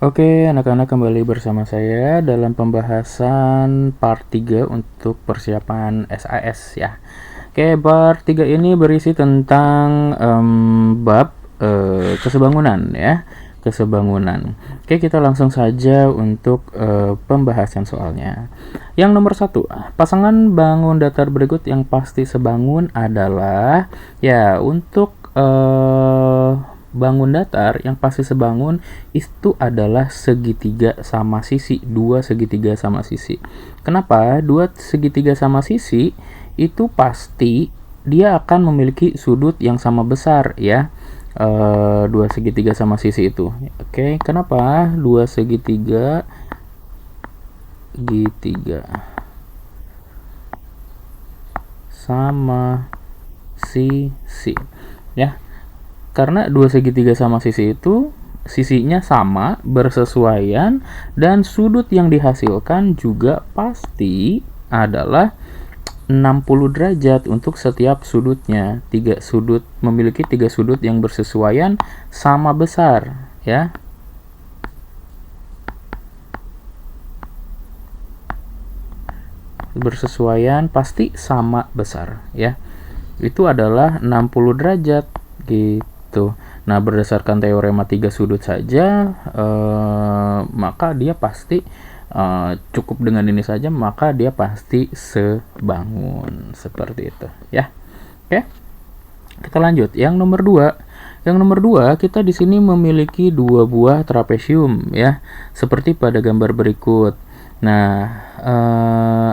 Oke, anak-anak kembali bersama saya dalam pembahasan part 3 untuk persiapan SAS ya. Oke, part 3 ini berisi tentang bab kesebangunan ya. Kesebangunan. Oke, kita langsung saja untuk pembahasan soalnya. Yang nomor 1, pasangan bangun datar berikut yang pasti sebangun adalah ya untuk bangun datar yang pasti sebangun itu adalah segitiga sama sisi, dua segitiga sama sisi. Kenapa? Dua segitiga sama sisi itu pasti dia akan memiliki sudut yang sama besar ya. Dua segitiga sama sisi itu. Oke, kenapa? Dua segitiga sama sisi ya. Karena dua segitiga sama sisi itu sisinya sama, bersesuaian, dan sudut yang dihasilkan juga pasti adalah 60 derajat untuk setiap sudutnya. Memiliki tiga sudut yang bersesuaian sama besar ya. Bersesuaian pasti sama besar ya. Itu adalah 60 derajat gitu. Nah, berdasarkan teorema tiga sudut saja, maka dia pasti cukup dengan ini saja, maka dia pasti sebangun seperti itu ya. Oke, kita lanjut. Yang nomor 2, kita di sini memiliki dua buah trapesium ya, seperti pada gambar berikut. Nah,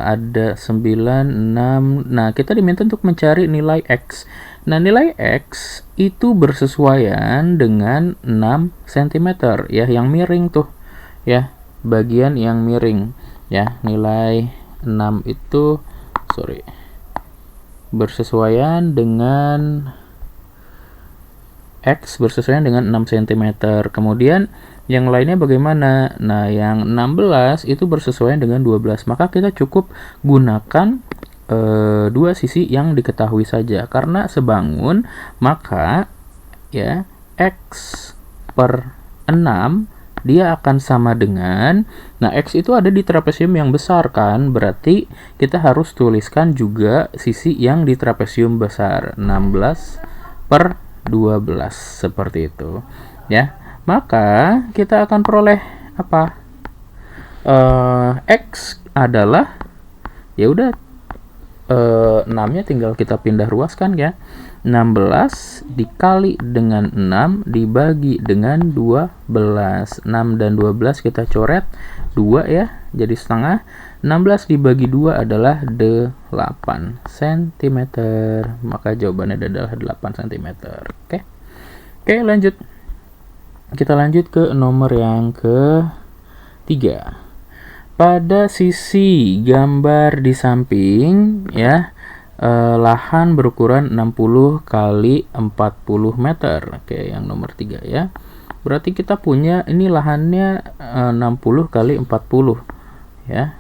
ada 9, 6. Nah, kita diminta untuk mencari nilai X. Nah, nilai X itu bersesuaian dengan 6 cm ya, yang miring tuh ya, bagian yang miring ya. Nilai 6 itu bersesuaian dengan X bersesuaian dengan 6 cm. Kemudian yang lainnya bagaimana? Nah, yang 16 itu bersesuaian dengan 12. Maka kita cukup gunakan dua sisi yang diketahui saja. Karena sebangun, maka ya X per 6 dia akan sama dengan, nah X itu ada di trapesium yang besar kan, berarti kita harus tuliskan juga sisi yang di trapesium besar, 16 per 12 seperti itu ya. Maka kita akan peroleh apa? X adalah ya udah 6-nya tinggal kita pindah ruaskan ya. 16 dikali dengan 6 dibagi dengan 12. 6 dan 12 kita coret 2 ya, jadi setengah. 16 dibagi 2 adalah 8 cm. Maka jawabannya adalah 8 cm. Oke, lanjut. Kita lanjut ke nomor yang ke-3. Pada sisi gambar di samping ya, lahan berukuran 60 kali 40 meter. Oke, yang nomor 3 ya. Berarti kita punya ini lahannya 60 kali 40 ya.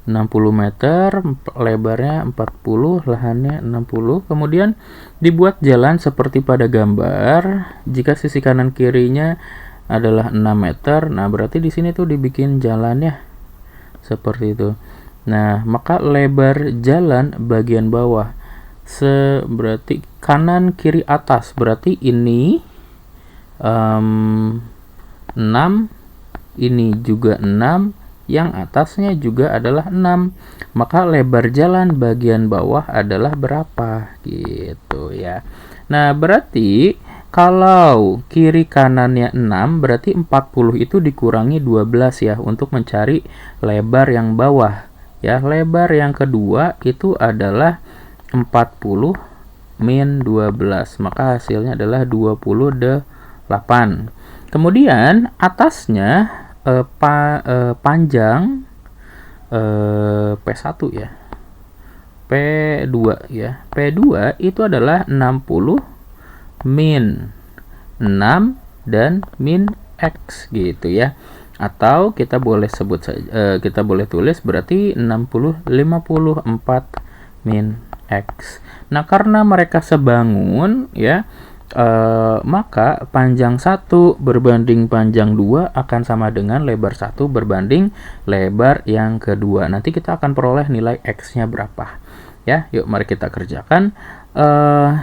60 meter, lebarnya 40, lahannya 60. Kemudian dibuat jalan seperti pada gambar. Jika sisi kanan kirinya adalah 6 meter, nah berarti di sini tuh dibikin jalannya seperti itu. Nah, maka lebar jalan bagian bawah berarti kanan kiri atas, berarti ini 6, ini juga 6, yang atasnya juga adalah 6. Maka lebar jalan bagian bawah adalah berapa gitu ya. Nah, berarti kalau kiri kanannya 6, berarti 40 itu dikurangi 12 ya, untuk mencari lebar yang bawah ya. Lebar yang kedua itu adalah 40 min 12, maka hasilnya adalah 28. Kemudian atasnya panjang P1 ya, P2 ya. P2 itu adalah 60 min 6 dan min X gitu ya. Atau kita boleh sebut saja, kita boleh tulis berarti 54 min X. Nah, karena mereka sebangun ya, maka panjang 1 berbanding panjang 2 akan sama dengan lebar 1 berbanding lebar yang kedua. Nanti kita akan peroleh nilai X-nya berapa. Ya, yuk mari kita kerjakan.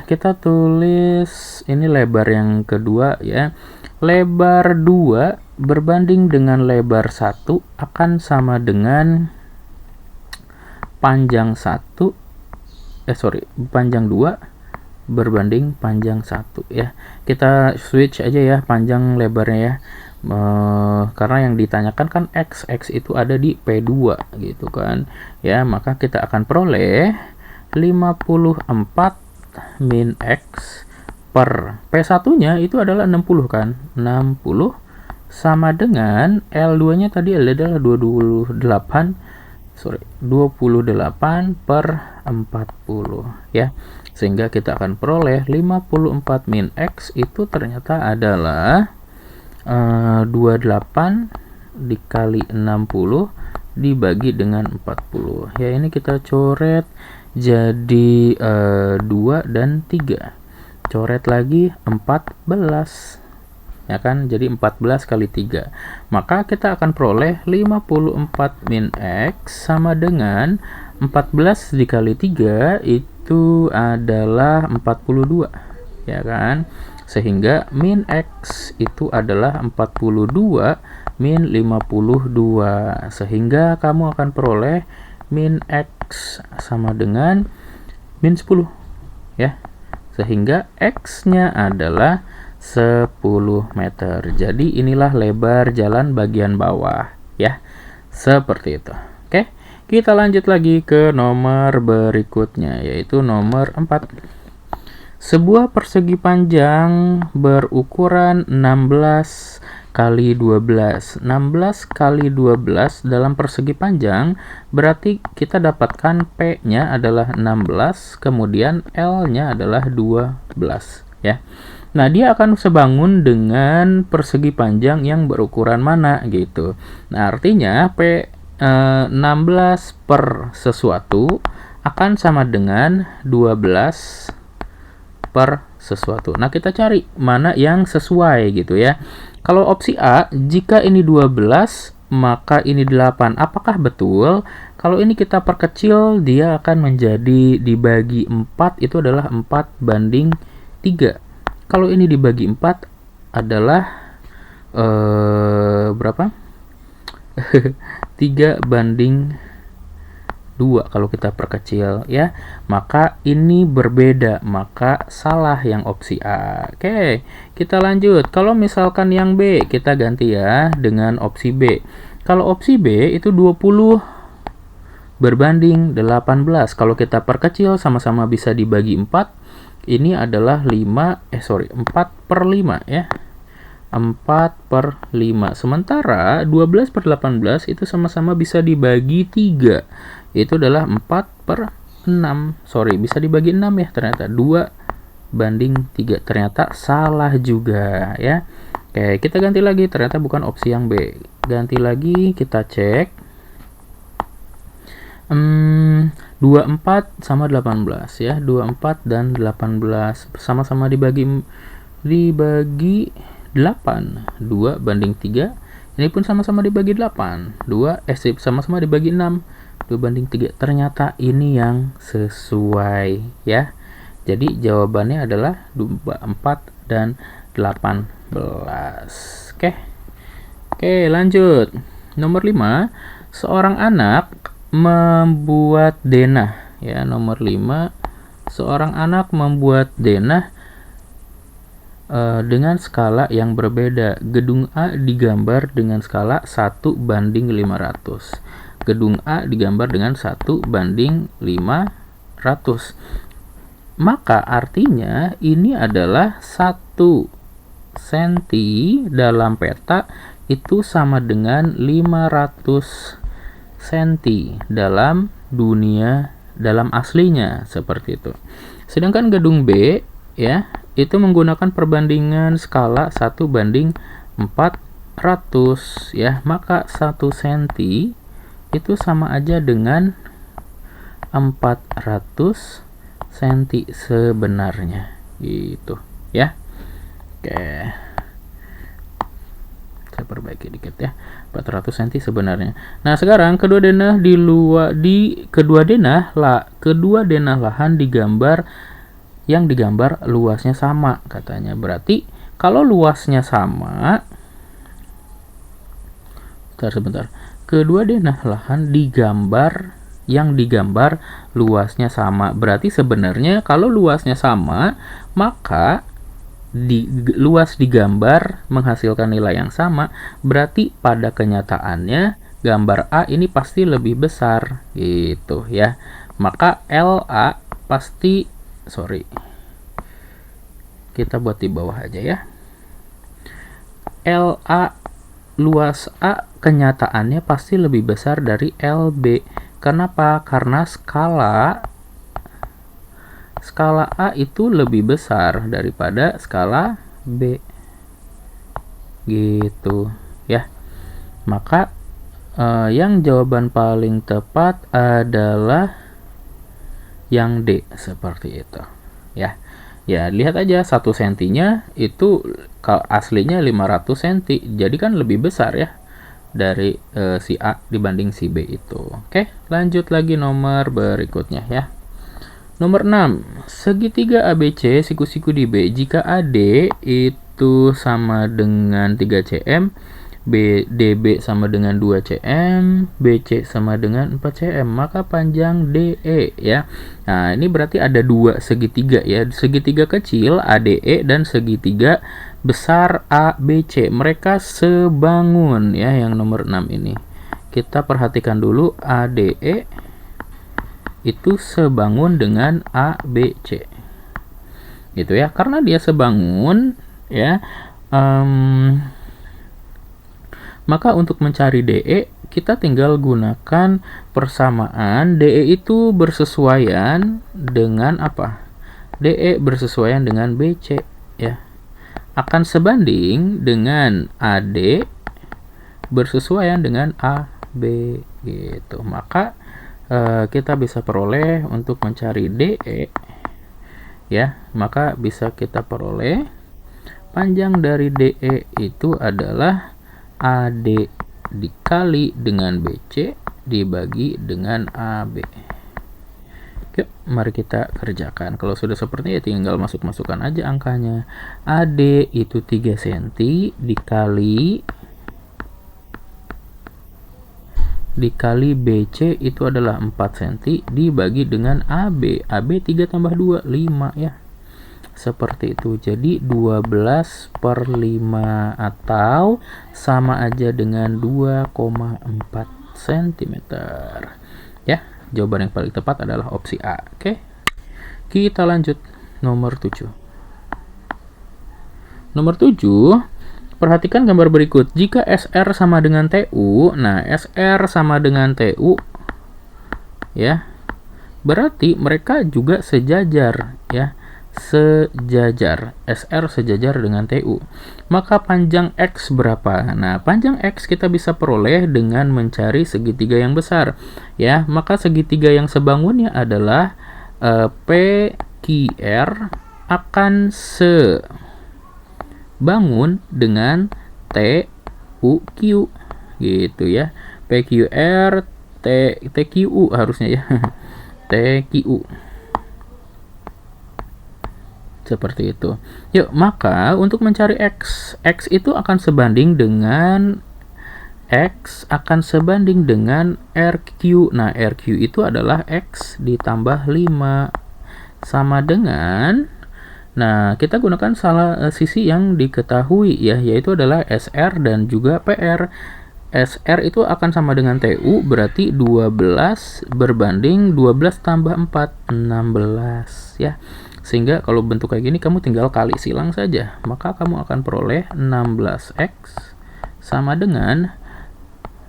Kita tulis ini lebar yang kedua ya. Lebar 2 berbanding dengan lebar 1 akan sama dengan panjang 1 panjang 2 berbanding panjang 1 ya. Kita switch aja ya panjang lebarnya ya. Karena yang ditanyakan kan X itu ada di P2 gitu kan ya, maka kita akan peroleh 54 min X per P1 nya itu adalah 60 kan, 60 sama dengan L2 nya tadi adalah 28 per 40 ya, sehingga kita akan peroleh 54 min X itu ternyata adalah 28 dikali 60 dibagi dengan 40 ya. Ini kita coret jadi 2 dan 3, coret lagi 14 ya kan, jadi 14 kali 3, maka kita akan peroleh 54 min X sama dengan 14 dikali 3 itu adalah 42 ya kan, sehingga min X itu adalah 42 min 52, sehingga kamu akan peroleh min X sama dengan min 10 ya, sehingga X nya adalah 10 meter. Jadi inilah lebar jalan bagian bawah ya, seperti itu. Oke, kita lanjut lagi ke nomor berikutnya, yaitu nomor 4. Sebuah persegi panjang berukuran 16 kali 12. 16 kali 12 dalam persegi panjang berarti kita dapatkan P-nya adalah 16, kemudian L-nya adalah 12 ya. Nah, dia akan sebangun dengan persegi panjang yang berukuran mana gitu. Nah, artinya P16 per sesuatu akan sama dengan 12 per sesuatu. Nah, kita cari mana yang sesuai gitu ya. Kalau opsi A, jika ini 12 maka ini 8. Apakah betul? Kalau ini kita perkecil, dia akan menjadi dibagi 4 itu adalah 4 banding 3. Kalau ini dibagi 4 adalah berapa? 3 banding 2 kalau kita perkecil ya, maka ini berbeda, maka salah yang opsi A. Oke, kita lanjut. Kalau misalkan yang B, kita ganti ya dengan opsi B. Kalau opsi B itu 20 berbanding 18. Kalau kita perkecil sama-sama bisa dibagi 4. Ini adalah 4 per 5 ya. 4 per 5. Sementara 12 per 18 itu sama-sama bisa dibagi 3. Itu adalah 4 per 6. Bisa dibagi 6 ya ternyata. 2 banding 3. Ternyata salah juga ya. Oke, kita ganti lagi. Ternyata bukan opsi yang B. Ganti lagi, kita cek. 24 sama 18 ya. 24 dan 18 sama-sama dibagi 8, 2 banding 3. Ini pun sama-sama dibagi 8, sama-sama dibagi 6, 2 banding 3. Ternyata ini yang sesuai ya. Jadi jawabannya adalah 4 dan 18. Oke, lanjut. Nomor 5, seorang anak membuat denah ya. Nomor 5, seorang anak membuat denah dengan skala yang berbeda. Gedung A digambar dengan skala 1 banding 500. Gedung A digambar dengan 1 banding 500. Maka artinya ini adalah 1 cm dalam peta itu sama dengan 500 cm dalam dunia, dalam aslinya, seperti itu. Sedangkan gedung B ya, itu menggunakan perbandingan skala 1 banding 400 ya, maka 1 cm itu sama aja dengan 400 cm sebenarnya gitu ya. Oke, saya perbaiki dikit ya, 400 cm sebenarnya. Nah sekarang kedua denah lahan digambar, yang digambar luasnya sama katanya. Berarti kalau luasnya sama, sebentar, kedua denah lahan digambar, yang digambar luasnya sama. Berarti sebenarnya kalau luasnya sama, maka luas digambar menghasilkan nilai yang sama. Berarti pada kenyataannya gambar A ini pasti lebih besar gitu ya. Maka LA pasti, kita buat di bawah aja ya. LA luas A kenyataannya pasti lebih besar dari LB. Kenapa? Karena skala A itu lebih besar daripada skala B gitu ya. Maka yang jawaban paling tepat adalah yang D, seperti itu ya. Ya lihat aja, 1 sentinya itu aslinya 500 cm, jadi kan lebih besar ya dari si A dibanding si B itu. Oke, lanjut lagi nomor berikutnya ya. Nomor 6, segitiga ABC siku-siku di B jika AD itu sama dengan 3 cm, DB sama dengan 2 cm, BC sama dengan 4 cm, maka panjang DE ya. Nah ini berarti ada dua segitiga ya, segitiga kecil ADE dan segitiga besar ABC. Mereka sebangun ya, yang nomor 6 ini. Kita perhatikan dulu, ADE itu sebangun dengan ABC gitu ya. Karena dia sebangun ya, maka untuk mencari DE kita tinggal gunakan persamaan. DE itu bersesuaian dengan apa? DE bersesuaian dengan BC ya. Akan sebanding dengan AD bersesuaian dengan AB gitu. Maka kita bisa peroleh untuk mencari DE ya, maka bisa kita peroleh panjang dari DE itu adalah AD dikali dengan BC dibagi dengan AB. Yuk, mari kita kerjakan. Kalau sudah seperti ini tinggal masukkan aja angkanya. AD itu 3 cm dikali BC itu adalah 4 cm dibagi dengan AB. AB 3 tambah 2, 5 ya. Seperti itu. Jadi 12/5 atau sama aja dengan 2,4 cm. Ya, jawaban yang paling tepat adalah opsi A. Oke. Kita lanjut nomor 7. Nomor 7, perhatikan gambar berikut. Jika SR sama dengan TU, nah SR sama dengan TU ya. Berarti mereka juga sejajar ya. Sejajar, SR sejajar dengan TU. Maka panjang X berapa? Nah, panjang X kita bisa peroleh dengan mencari segitiga yang besar ya. Maka segitiga yang sebangunnya adalah PQR akan sebangun dengan TUQ gitu ya. PQR TQU harusnya ya. TQU seperti itu. Yuk, maka untuk mencari X itu akan sebanding dengan RQ. Nah, RQ itu adalah X ditambah 5 sama dengan, nah kita gunakan sisi yang diketahui ya, yaitu adalah SR dan juga PR. SR itu akan sama dengan TU, berarti 12 berbanding 12 tambah 4, 16 ya. Sehingga kalau bentuk kayak gini kamu tinggal kali silang saja, maka kamu akan peroleh 16X sama dengan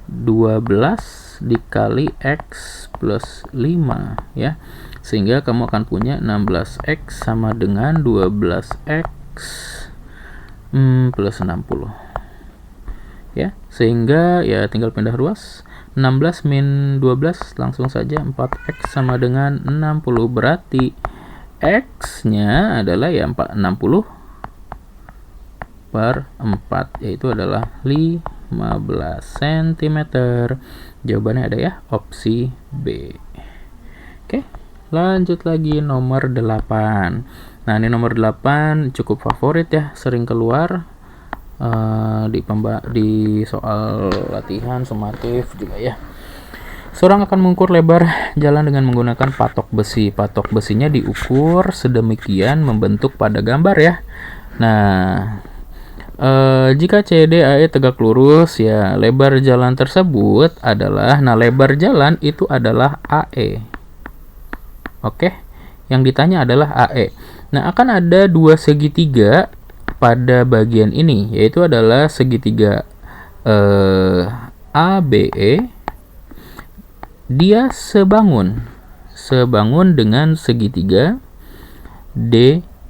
12 dikali X plus 5 ya. Sehingga kamu akan punya 16X sama dengan 12X plus 60 ya. Sehingga ya tinggal pindah ruas, 16 min 12 langsung saja 4X sama dengan 60. Berarti X nya adalah ya 60 per 4, yaitu adalah 15 cm. Jawabannya ada ya, opsi B. Oke, lanjut lagi nomor 8. Nah, ini nomor 8 cukup favorit ya, sering keluar di soal latihan sumatif juga ya. Seorang akan mengukur lebar jalan dengan menggunakan patok besi. Patok besinya diukur sedemikian membentuk pada gambar ya. Nah, jika CD AE tegak lurus ya, lebar jalan tersebut adalah, nah lebar jalan itu adalah AE. Oke, yang ditanya adalah AE. Nah, akan ada dua segitiga pada bagian ini, yaitu adalah segitiga ABE. Dia sebangun dengan segitiga DBC,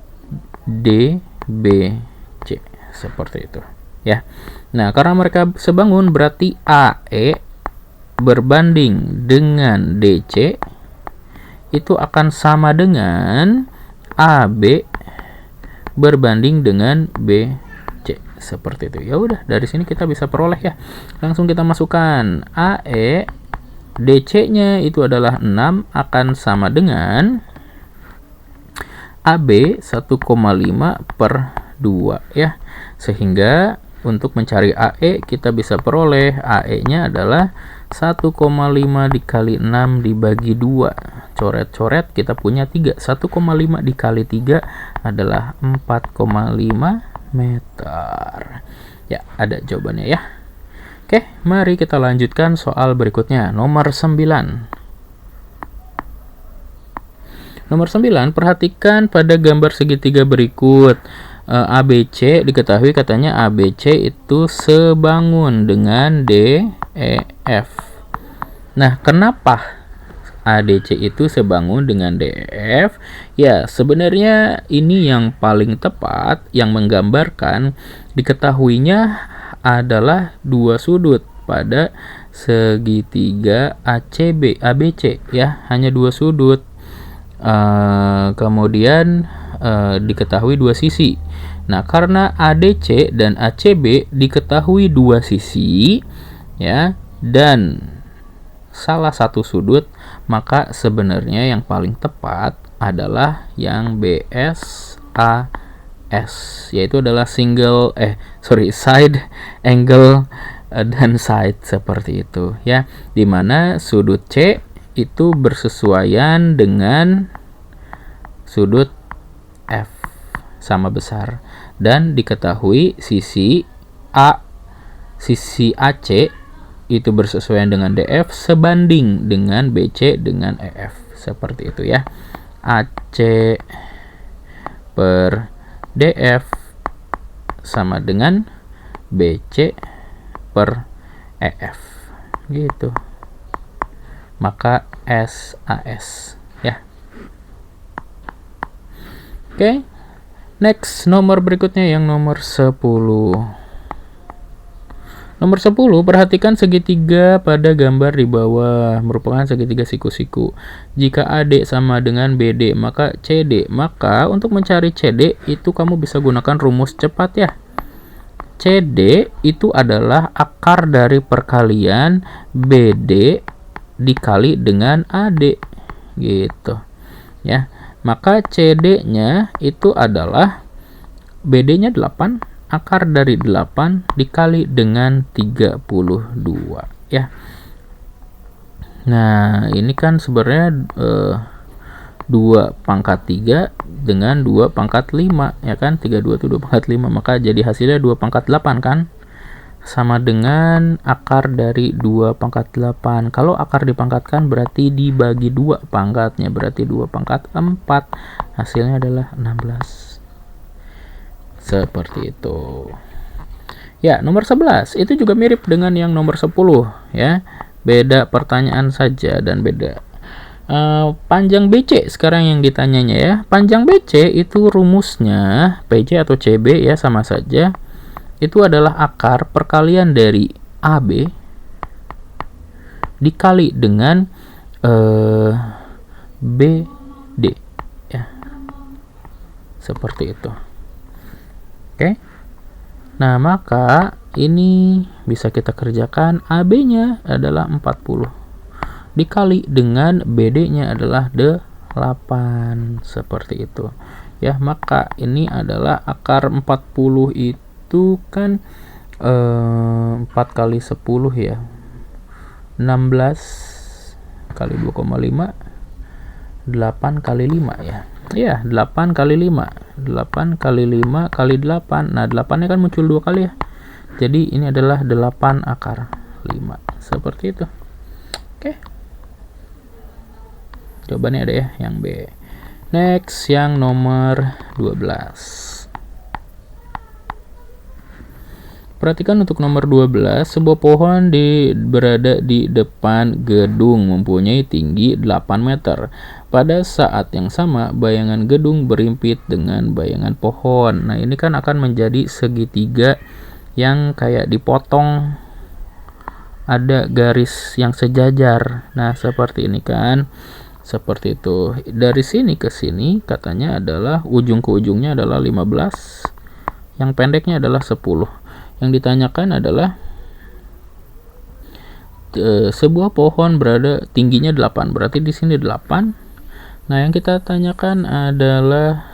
seperti itu ya. Nah, karena mereka sebangun berarti AE berbanding dengan DC itu akan sama dengan AB berbanding dengan BC, seperti itu. Ya udah, dari sini kita bisa peroleh ya. Langsung kita masukkan AE, DC-nya itu adalah 6 akan sama dengan AB 1,5 per 2 ya. Sehingga untuk mencari AE kita bisa peroleh AE-nya adalah 1,5 dikali 6 dibagi 2. Coret-coret kita punya 3. 1,5 dikali 3 adalah 4,5 meter. Ya, ada jawabannya ya. Oke, mari kita lanjutkan soal berikutnya, nomor 9. Nomor 9, perhatikan pada gambar segitiga berikut. ABC diketahui katanya ABC itu sebangun dengan DEF. Nah, kenapa ADC itu sebangun dengan DEF? Ya, sebenarnya ini yang paling tepat, yang menggambarkan diketahuinya adalah dua sudut pada segitiga ABC ya, hanya dua sudut. Kemudian diketahui dua sisi. Nah, karena ADC dan ACB diketahui dua sisi ya, dan salah satu sudut, maka sebenarnya yang paling tepat adalah yang BSAS, yaitu adalah side angle dan side, seperti itu ya, dimana sudut C itu bersesuaian dengan sudut F sama besar, dan diketahui sisi AC itu bersesuaian dengan DF sebanding dengan BC dengan EF, seperti itu ya. AC per DF sama dengan BC per EF gitu, maka SAS ya. Oke, next, nomor berikutnya yang nomor 10. Nomor 10, perhatikan segitiga pada gambar di bawah merupakan segitiga siku-siku. Jika AD sama dengan BD, maka CD. Maka untuk mencari CD itu kamu bisa gunakan rumus cepat ya. CD itu adalah akar dari perkalian BD dikali dengan AD gitu ya. Maka CD-nya itu adalah BD-nya 8, akar dari 8 dikali dengan 32 ya. Nah, ini kan sebenarnya 2 pangkat 3 dengan 2 pangkat 5 ya kan. 32 itu 2 pangkat 5, maka jadi hasilnya 2 pangkat 8 kan, sama dengan akar dari 2 pangkat 8. Kalau akar dipangkatkan berarti dibagi 2 pangkatnya, berarti 2 pangkat 4. Hasilnya adalah 16. Seperti itu. Ya, nomor 11 itu juga mirip dengan yang nomor 10 ya. Beda pertanyaan saja dan beda panjang BC sekarang yang ditanyanya ya. Panjang BC itu rumusnya PJ atau CB ya, sama saja. Itu adalah akar perkalian dari AB dikali dengan BD ya, seperti itu. Oke, Nah, maka ini bisa kita kerjakan. AB-nya adalah 40 dikali dengan BD-nya adalah 8, seperti itu. Ya, maka ini adalah akar 40 itu kan 4 kali 10 ya. 16 kali 2,5, 8 kali 5 ya. Ya, 8 kali 5. 8 kali 5 kali 8. Nah, 8-nya kan muncul 2 kali ya. Jadi ini adalah 8 akar 5. Seperti itu. Oke. Jawabannya ada ya, yang B. Next, yang nomor 12. Perhatikan untuk nomor 12, sebuah pohon berada di depan gedung mempunyai tinggi 8 meter. Pada saat yang sama, bayangan gedung berimpit dengan bayangan pohon. Nah, ini kan akan menjadi segitiga yang kayak dipotong, ada garis yang sejajar. Nah, seperti ini kan. Seperti itu. Dari sini ke sini katanya adalah ujung ke ujungnya adalah 15. Yang pendeknya adalah 10. Yang ditanyakan adalah sebuah pohon berada tingginya 8. Berarti di sini 8. Nah, yang kita tanyakan adalah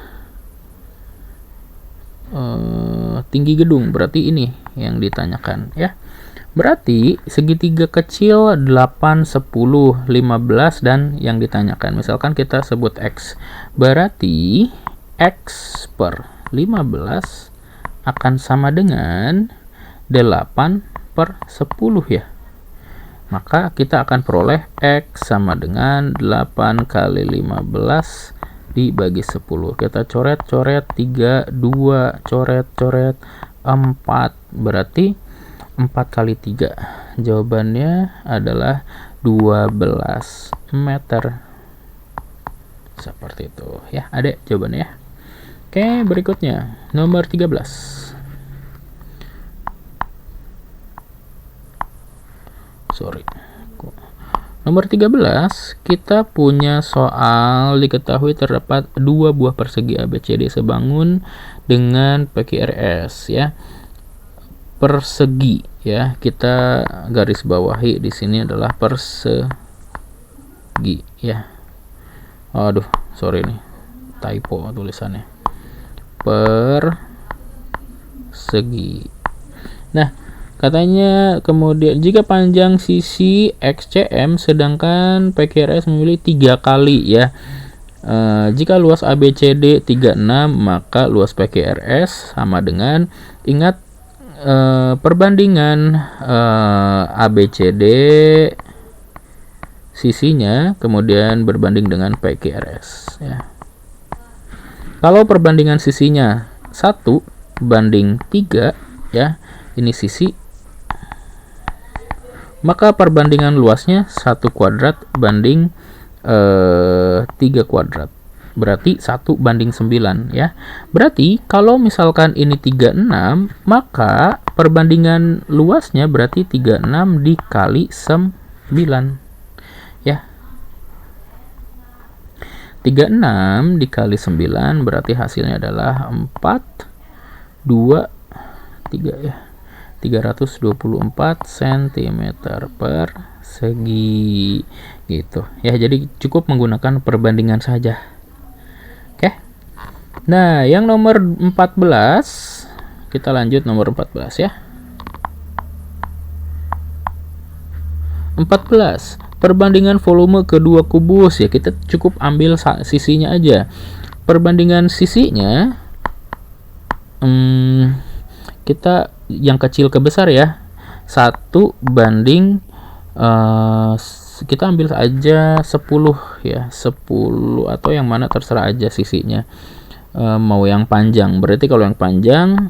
tinggi gedung. Berarti ini yang ditanyakan ya. Berarti segitiga kecil 8, 10, 15 dan yang ditanyakan. Misalkan kita sebut X. Berarti X per 15 akan sama dengan 8 per 10 ya. Maka kita akan peroleh X sama dengan 8 kali 15 dibagi 10. Kita coret-coret 3, 2, coret-coret 4. Berarti 4 kali 3. Jawabannya adalah 12 meter. Seperti itu ya, Adek, jawabannya ya. Oke, berikutnya nomor 13. Nomor 13, kita punya soal diketahui terdapat 2 buah persegi ABCD sebangun dengan PQRS ya. Persegi ya, kita garis bawahi di sini adalah persegi ya. Aduh, sorry nih, typo tulisannya. Persegi. Nah, katanya kemudian jika panjang sisi XCM sedangkan PQRS memilih 3 kali ya. Jika luas ABCD 36, maka luas PQRS sama dengan, ingat perbandingan ABCD sisinya kemudian berbanding dengan PQRS ya. Kalau perbandingan sisinya 1 banding 3 ya, ini sisi, maka perbandingan luasnya 1 kuadrat banding 3 kuadrat. Berarti 1 banding 9 ya. Berarti kalau misalkan ini 36, maka perbandingan luasnya berarti 36 dikali 9 ya. 36 dikali 9 berarti hasilnya adalah 4, 2, 3 ya. 324 cm persegi gitu ya. Jadi cukup menggunakan perbandingan saja. Oke. Nah, yang nomor 14, kita lanjut nomor 14 ya. 14, perbandingan volume kedua kubus ya. Kita cukup ambil sisinya aja. Perbandingan sisinya kita yang kecil ke besar ya. 1 banding kita ambil aja 10 ya. 10 atau yang mana terserah aja sisinya. Mau yang panjang. Berarti kalau yang panjang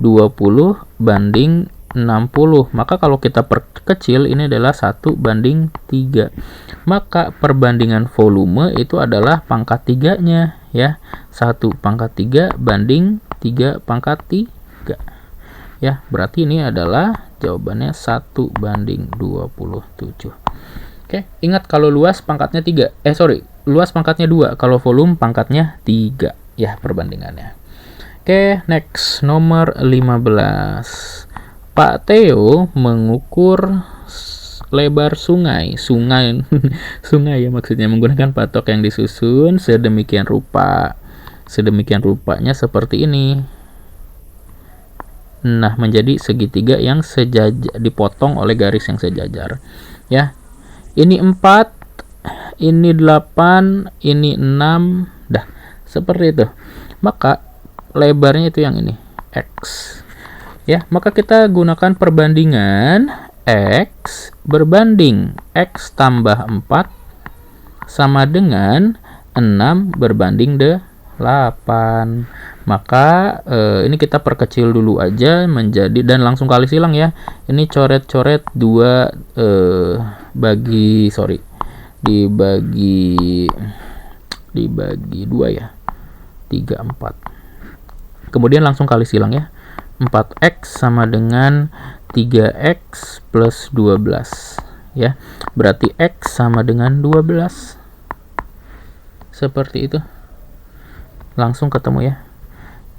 20 banding 60. Maka kalau kita perkecil ini adalah 1 banding 3. Maka perbandingan volume itu adalah pangkat 3-nya ya. 1 pangkat 3 banding 3 pangkat 3. Ya, berarti ini adalah jawabannya 1 banding 27. Oke, ingat kalau luas pangkatnya 3. Luas pangkatnya 2, kalau volume pangkatnya 3 ya perbandingannya. Oke, next nomor 15. Pak Theo mengukur lebar sungai sungai ya maksudnya, menggunakan patok yang disusun sedemikian rupanya seperti ini. Nah, menjadi segitiga yang sejajar, dipotong oleh garis yang sejajar ya. Ini 4, ini 8, ini 6, dah seperti itu. Maka lebarnya itu yang ini, X ya. Maka kita gunakan perbandingan X berbanding X tambah 4 sama dengan 6 berbanding 8. Maka ini kita perkecil dulu aja menjadi, dan langsung kali silang ya. Ini coret-coret 2 dibagi 2 ya, 3, 4. Kemudian langsung kali silang ya. 4x sama dengan 3x plus 12 ya. Berarti x sama dengan 12. Seperti itu. Langsung ketemu ya.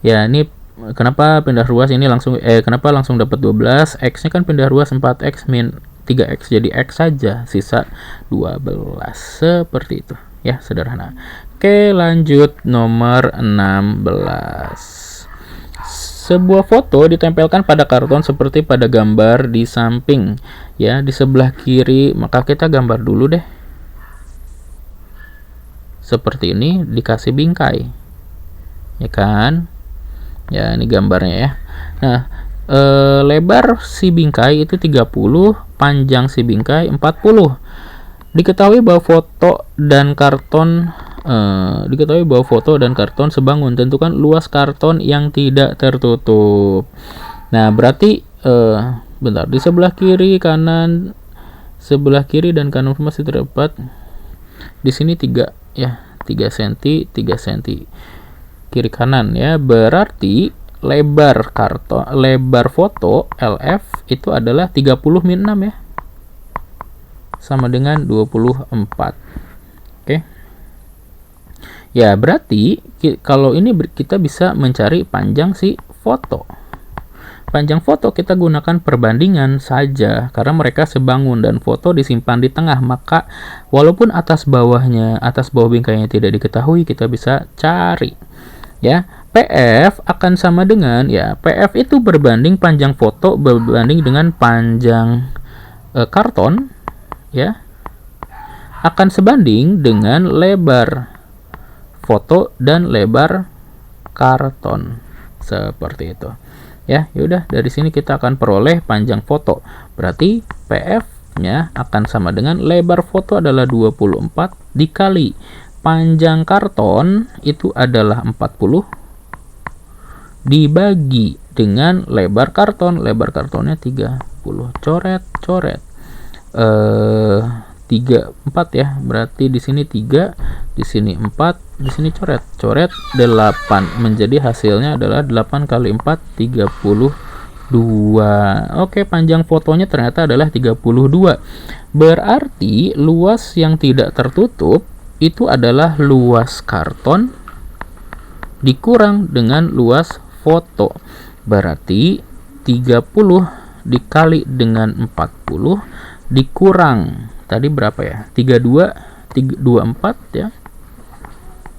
Ya, ini kenapa pindah ruas ini langsung kenapa langsung dapat 12? X-nya kan pindah ruas 4x min 3x jadi x saja, sisa 12. Seperti itu ya, sederhana. Oke, lanjut nomor 16. Sebuah foto ditempelkan pada karton seperti pada gambar di samping ya, di sebelah kiri. Maka kita gambar dulu deh. Seperti ini, dikasih bingkai. Ya kan? Ya, ini gambarnya ya. Nah, lebar si bingkai itu 30, panjang si bingkai 40. Diketahui bahwa foto dan karton sebangun. Tentukan luas karton yang tidak tertutup. Nah, berarti bentar, di sebelah kiri dan kanan masih terdapat di sini 3 ya, 3 cm, 3 cm kiri kanan ya. Berarti lebar foto LF itu adalah 30 min 6 ya, sama dengan 24. Oke. Ya, berarti kalau ini kita bisa mencari panjang si foto. Panjang foto kita gunakan perbandingan saja karena mereka sebangun dan foto disimpan di tengah. Maka walaupun atas bawah bingkainya tidak diketahui, kita bisa cari ya. PF akan sama dengan ya, PF itu berbanding panjang foto berbanding dengan panjang karton ya, akan sebanding dengan lebar foto dan lebar karton. Seperti itu ya. Yaudah, dari sini kita akan peroleh panjang foto. Berarti PF nya akan sama dengan lebar foto adalah 24 dikali panjang karton itu adalah 40 dibagi dengan lebar karton. Lebar kartonnya 30. Coret 3, 4 ya. Berarti di sini 3, di sini 4, di sini coret 8. Menjadi hasilnya adalah 8 kali 4 32. Oke, panjang fotonya ternyata adalah 32. Berarti luas yang tidak tertutup itu adalah luas karton dikurang dengan luas foto. Berarti 30 dikali dengan 40 dikurang tadi berapa ya, 24 ya,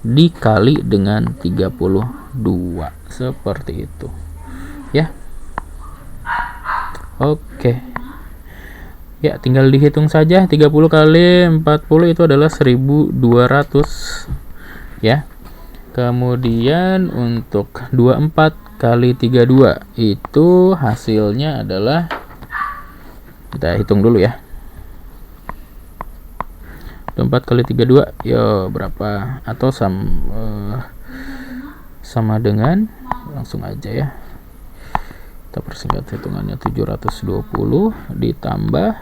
dikali dengan 32. Seperti itu ya. Oke ya, tinggal dihitung saja. 30 kali 40 itu adalah 1200 ya. Kemudian untuk 24 kali 32 itu hasilnya adalah, kita hitung dulu ya, 24 kali 32 ya berapa, atau sama dengan, langsung aja ya, kita persingkat hitungannya, 720 ditambah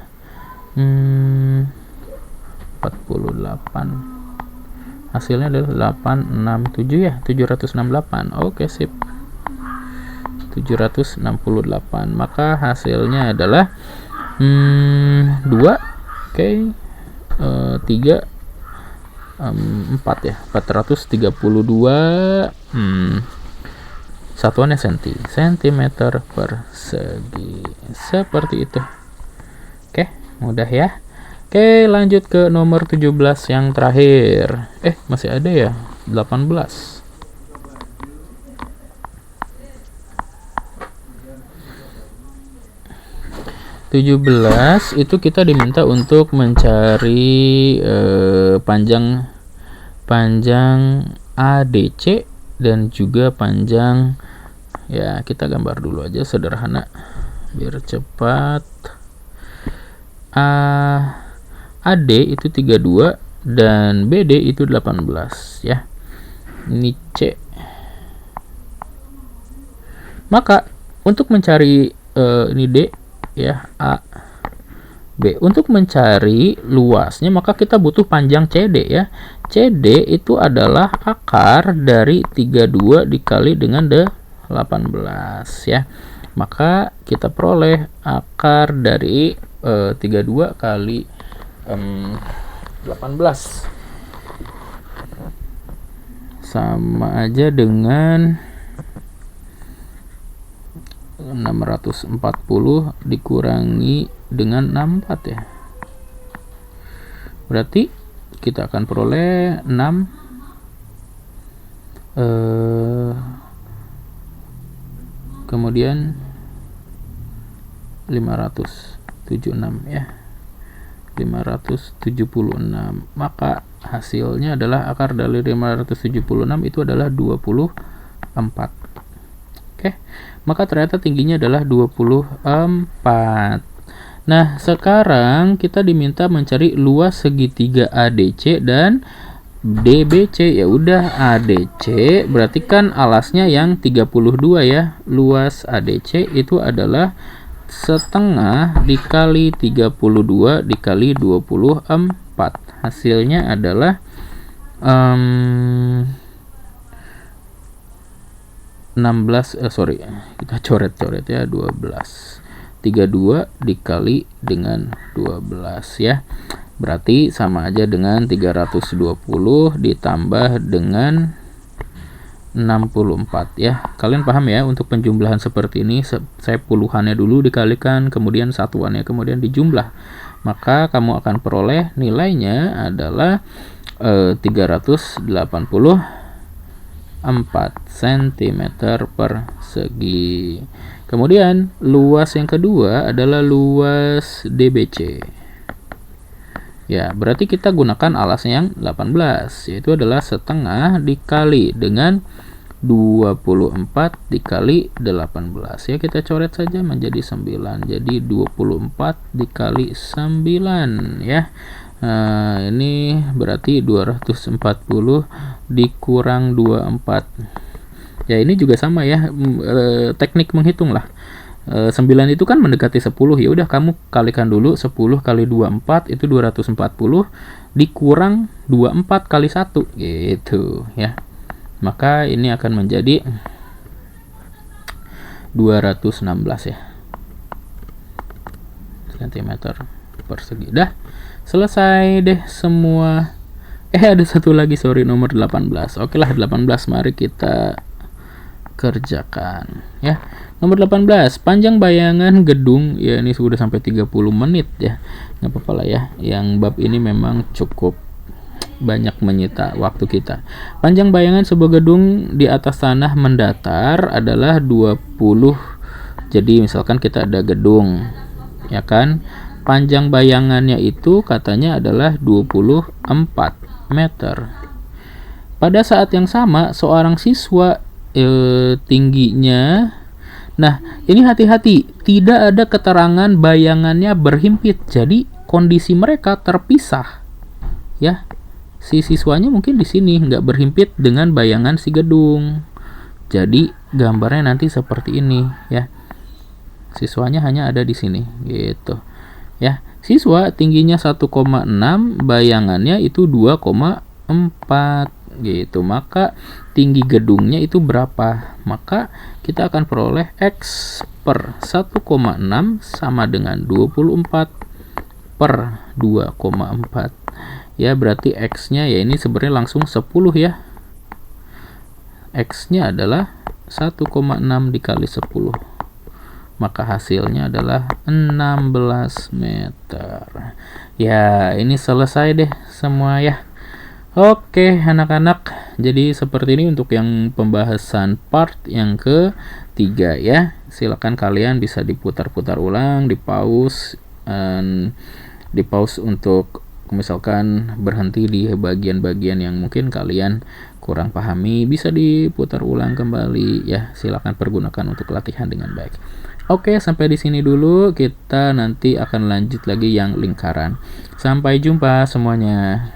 48, hasilnya adalah 867 ya, 768. Oke, sip, 768. Maka hasilnya adalah 2, oke, 3, 4 ya, 432 satuannya sentimeter persegi. Seperti itu. Oke, mudah ya. Oke, lanjut ke nomor 17 yang terakhir. Masih ada ya? 18. Itu kita diminta untuk mencari panjang ADC dan juga panjang, ya kita gambar dulu aja sederhana biar cepat. AD itu 32 dan BD itu 18 ya. Ini C. Maka untuk mencari ini D ya, A, B. Untuk mencari luasnya maka kita butuh panjang CD ya. CD itu adalah akar dari 32 dikali dengan 18 ya. Maka kita peroleh akar dari 32 kali 18 sama aja dengan 640 dikurangi dengan 64 ya. Berarti kita akan peroleh 6 kemudian 576 ya. 576. Maka hasilnya adalah akar dari 576 itu adalah 24. Oke. Maka ternyata tingginya adalah 24. Nah, sekarang kita diminta mencari luas segitiga ADC dan DBC. Ya udah, ADC berarti kan alasnya yang 32 ya. Luas ADC itu adalah setengah dikali 32 dikali 24. Hasilnya adalah 16 kita coret-coret ya, 12. 32 dikali dengan 12 ya. Berarti sama aja dengan 320 ditambah dengan 64 ya. Kalian paham ya, untuk penjumlahan seperti ini saya puluhannya dulu dikalikan, kemudian satuannya, kemudian dijumlah. Maka kamu akan peroleh nilainya adalah 384 cm persegi. Kemudian luas yang kedua adalah luas DBC. Ya, berarti kita gunakan alasnya yang 18, yaitu adalah setengah dikali dengan 24 dikali 18. Ya, kita coret saja menjadi 9. Jadi 24 dikali 9 ya. Nah, ini berarti 240 dikurang 24. Ya, ini juga sama ya, teknik menghitung lah. 9 itu kan mendekati 10, ya udah kamu kalikan dulu 10 kali 24 itu 240 dikurang 24 kali 1 gitu ya. Maka ini akan menjadi 216 ya cm persegi. Dah selesai deh semua. Ada satu lagi, nomor 18. Oke lah, 18 mari kita kerjakan ya. Nomor 18, panjang bayangan gedung, ya ini sudah sampai 30 menit ya, nggak apa-apa lah ya, yang bab ini memang cukup banyak menyita waktu kita. Panjang bayangan sebuah gedung di atas tanah mendatar adalah 20. Jadi misalkan kita ada gedung ya kan, panjang bayangannya itu katanya adalah 24 meter. Pada saat yang sama seorang siswa tingginya, nah ini hati-hati, tidak ada keterangan bayangannya berhimpit, jadi kondisi mereka terpisah ya. Si siswanya mungkin di sini nggak berhimpit dengan bayangan si gedung, jadi gambarnya nanti seperti ini ya. Siswanya hanya ada di sini gitu ya. Siswa tingginya 1,6, bayangannya itu 2,4 gitu. Maka tinggi gedungnya itu berapa? Maka kita akan peroleh X per 1,6 sama dengan 24 per 2,4 ya. Berarti X nya ya ini sebenarnya langsung 10 ya. X nya adalah 1,6 dikali 10. Maka hasilnya adalah 16 meter. Ya, ini selesai deh semua ya. Oke, anak-anak. Jadi seperti ini untuk yang pembahasan part yang ketiga ya. Silakan kalian bisa diputar-putar ulang, di pause untuk misalkan berhenti di bagian-bagian yang mungkin kalian kurang pahami, bisa diputar ulang kembali ya. Silakan pergunakan untuk latihan dengan baik. Oke, sampai di sini dulu. Kita nanti akan lanjut lagi yang lingkaran. Sampai jumpa semuanya.